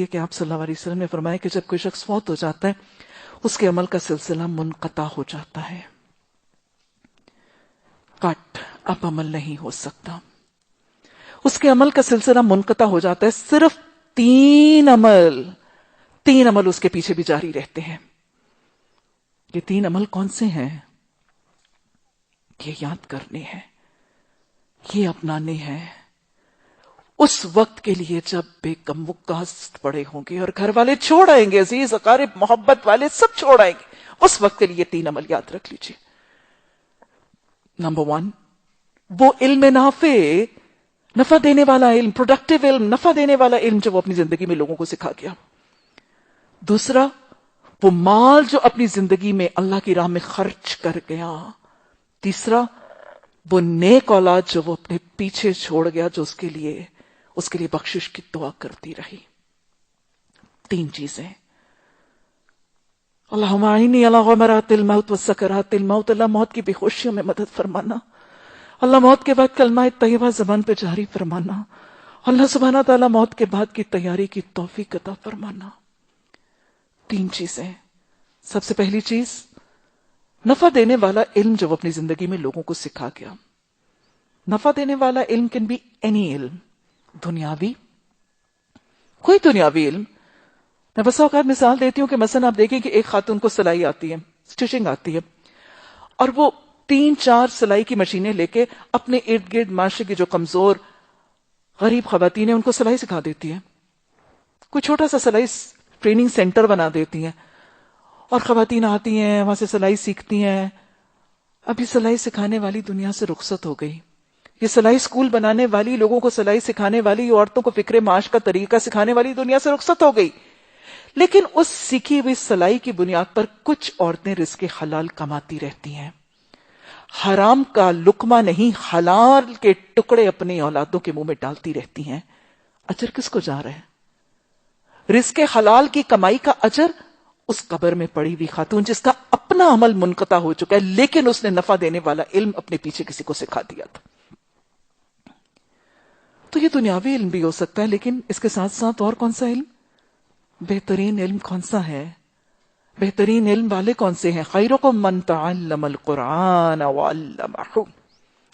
ہے کہ آپ صلی اللہ علیہ وسلم نے فرمایا کہ جب کوئی شخص فوت ہو جاتا ہے اس کے عمل کا سلسلہ منقطع ہو جاتا ہے. کٹ، اب عمل نہیں ہو سکتا. اس کے عمل کا سلسلہ منقطع ہو جاتا ہے. صرف تین عمل اس کے پیچھے بھی جاری رہتے ہیں. یہ تین عمل کون سے ہیں؟ یہ یاد کرنے ہیں، یہ اپنانے ہیں اس وقت کے لیے جب بے کم وقاصت پڑے ہوں گے اور گھر والے چھوڑ آئیں گے، عزیز اقارب محبت والے سب چھوڑ آئیں گے. اس وقت کے لیے تین عمل یاد رکھ لیجیے. نمبر 1، وہ علم نافع، نفع دینے والا علم، پروڈکٹیو علم، نفع دینے والا علم جو وہ اپنی زندگی میں لوگوں کو سکھا گیا. دوسرا، وہ مال جو اپنی زندگی میں اللہ کی راہ میں خرچ کر گیا. تیسرا، وہ نیک اولاد جو وہ اپنے پیچھے چھوڑ گیا جو اس کے لیے بخشش کی دعا کرتی رہی. تین چیزیں. اللہم اعنی علی غمرات الموت وسکرات الموت. اللہ موت کی بے خوشیوں میں مدد فرمانا. اللہ موت کے بعد کلمہ طیبہ زبان پہ جاری فرمانا. اللہ سبحانہ تعالیٰ موت کے بعد کی تیاری کی توفیق عطا فرمانا. تین چیزیں. سب سے پہلی چیز، نفع دینے والا علم جو وہ اپنی زندگی میں لوگوں کو سکھا گیا. نفع دینے والا علم کین بی اینی علم، دنیاوی، کوئی دنیاوی علم. میں بس اوقات مثال دیتی ہوں کہ مثلا آپ دیکھیں کہ ایک خاتون کو سلائی آتی ہے، سٹیچنگ آتی ہے، اور وہ 3-4 سلائی کی مشینیں لے کے اپنے ارد گرد معاشرے کی جو کمزور غریب خواتین ہیں ان کو سلائی سکھا دیتی ہے. کوئی چھوٹا سا سلائی ٹریننگ سینٹر بنا دیتی ہیں اور خواتین آتی ہیں وہاں سے سلائی سیکھتی ہیں. ابھی سلائی سکھانے والی دنیا سے رخصت ہو گئی. یہ سلائی سکول بنانے والی، لوگوں کو سلائی سکھانے والی، عورتوں کو فکر معاش کا طریقہ سکھانے والی دنیا سے رخصت ہو گئی. لیکن اس سیکھی ہوئی سلائی کی بنیاد پر کچھ عورتیں رزق حلال کماتی رہتی ہیں. حرام کا لقمہ نہیں، حلال کے ٹکڑے اپنی اولادوں کے منہ میں ڈالتی رہتی ہیں. اجر کس کو جا رہا ہے؟ رزق حلال کی کمائی کا اجر اس قبر میں پڑی ہوئی خاتون جس کا اپنا عمل منقطع ہو چکا ہے لیکن اس نے نفع دینے والا علم اپنے پیچھے کسی کو سکھا دیا تھا. تو یہ دنیاوی علم بھی ہو سکتا ہے، لیکن اس کے ساتھ ساتھ اور کون سا علم؟ بہترین علم کون سا ہے؟ بہترین علم والے کون سے ہیں؟ خیرکم من تعلم القرآن وعلمہ.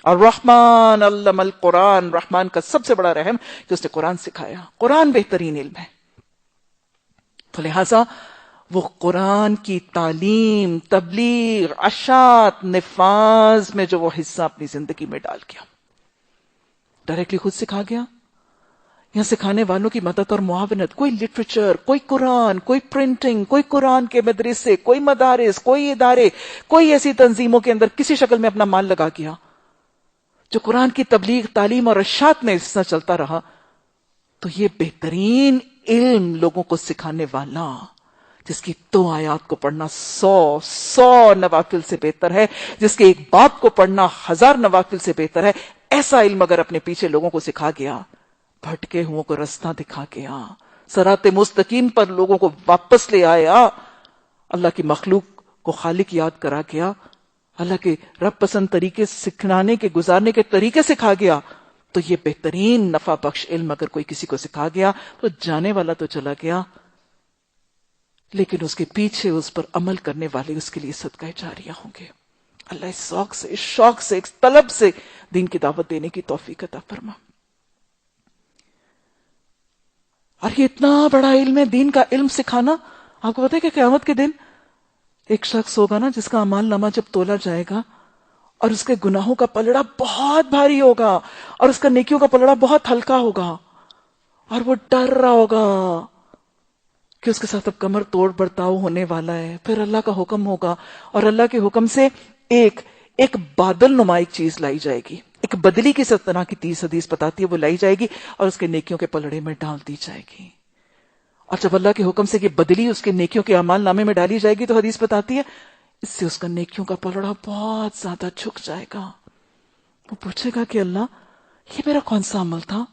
الرحمن علم القرآن. رحمان کا سب سے بڑا رحم کہ اس نے قرآن سکھایا. قرآن بہترین علم ہے. تو لہذا وہ قرآن کی تعلیم، تبلیغ، اشاعت، نفاذ میں جو وہ حصہ اپنی زندگی میں ڈال گیا، ڈائریکٹلی خود سکھا گیا یا سکھانے والوں کی مدد اور معاونت، کوئی لٹریچر، کوئی قرآن، کوئی پرنٹنگ، کوئی قرآن کے مدرسے، کوئی مدارس، کوئی ادارے، کوئی ایسی تنظیموں کے اندر کسی شکل میں اپنا مال لگا گیا جو قرآن کی تبلیغ، تعلیم اور ارشاد میں اس طرح چلتا رہا. تو یہ بہترین علم لوگوں کو سکھانے والا جس کی 2 آیات کو پڑھنا 100 نوافل سے بہتر ہے، جس کے ایک باب کو پڑھنا 1000 نوافل سے بہتر ہے، ایسا علم اگر اپنے پیچھے لوگوں کو سکھا گیا، بھٹکے ہوں کو رستہ دکھا گیا، صراط مستقیم پر لوگوں کو واپس لے آیا، اللہ کی مخلوق کو خالق یاد کرا گیا، اللہ کے رب پسند طریقے سکھانے کے، گزارنے کے طریقے سکھا گیا، تو یہ بہترین نفع بخش علم اگر کوئی کسی کو سکھا گیا تو جانے والا تو چلا گیا، لیکن اس کے پیچھے اس پر عمل کرنے والے اس کے لیے صدقہ جاریہ ہوں گے. اللہ اس ذوق سے، اس شوق سے، اس طلب سے دین کی دعوت دینے کی توفیق عطا فرما. اور یہ اتنا بڑا علم ہے، دین کا علم سکھانا. آپ کو پتا ہے کہ قیامت کے دن ایک شخص ہوگا نا جس کا اعمال نامہ جب تولا جائے گا اور اس کے گناہوں کا پلڑا بہت بھاری ہوگا اور اس کا نیکیوں کا پلڑا بہت ہلکا ہوگا، اور وہ ڈر رہا ہوگا کہ اس کے ساتھ اب کمر توڑ برتاؤ ہونے والا ہے. پھر اللہ کا حکم ہوگا اور اللہ کے حکم سے ایک بادل نما ایک چیز لائی جائے گی، ایک بدلی کی طرح کی 30 حدیث بتاتی ہے، وہ لائی جائے گی اور اس کے نیکیوں کے پلڑے میں ڈال دی جائے گی. اور جب اللہ کے حکم سے یہ بدلی اس کے نیکیوں کے اعمال نامے میں ڈالی جائے گی تو حدیث بتاتی ہے اس سے اس کا نیکیوں کا پلڑا بہت زیادہ جھک جائے گا. وہ پوچھے گا کہ اللہ، یہ میرا کون سا عمل تھا،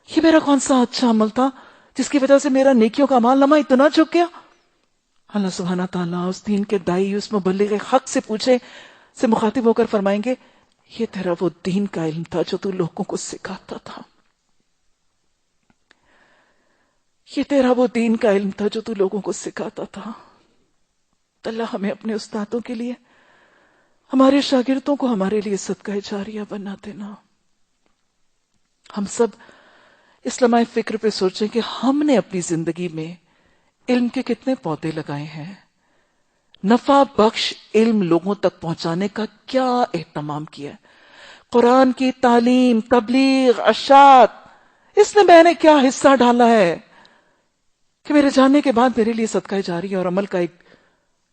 یہ میرا کون سا اچھا عمل تھا جس کی وجہ سے میرا نیکیوں کا اعمال نامہ اتنا جھک گیا؟ اللہ سبحانہ تعالیٰ اس دین کے دائی، اس مبلغ حق سے مخاطب ہو کر فرمائیں گے یہ تیرا وہ دین کا علم تھا جو تو لوگوں کو سکھاتا تھا، یہ تیرا وہ دین کا علم تھا جو تو لوگوں کو سکھاتا تھا. اللہ ہمیں اپنے استادوں کے لیے، ہمارے شاگردوں کو ہمارے لیے صدقہ جاریہ بنا دینا. ہم سب اس لمحہ فکر پہ سوچیں کہ ہم نے اپنی زندگی میں علم کے کتنے پودے لگائے ہیں، نفع بخش علم لوگوں تک پہنچانے کا کیا اہتمام کیا ہے. قرآن کی تعلیم، تبلیغ، اشاعت، اس میں میں نے کیا حصہ ڈالا ہے کہ میرے جانے کے بعد میرے لیے صدقہ جاریہ اور عمل کا ایک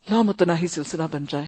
لامتناہی سلسلہ بن جائے.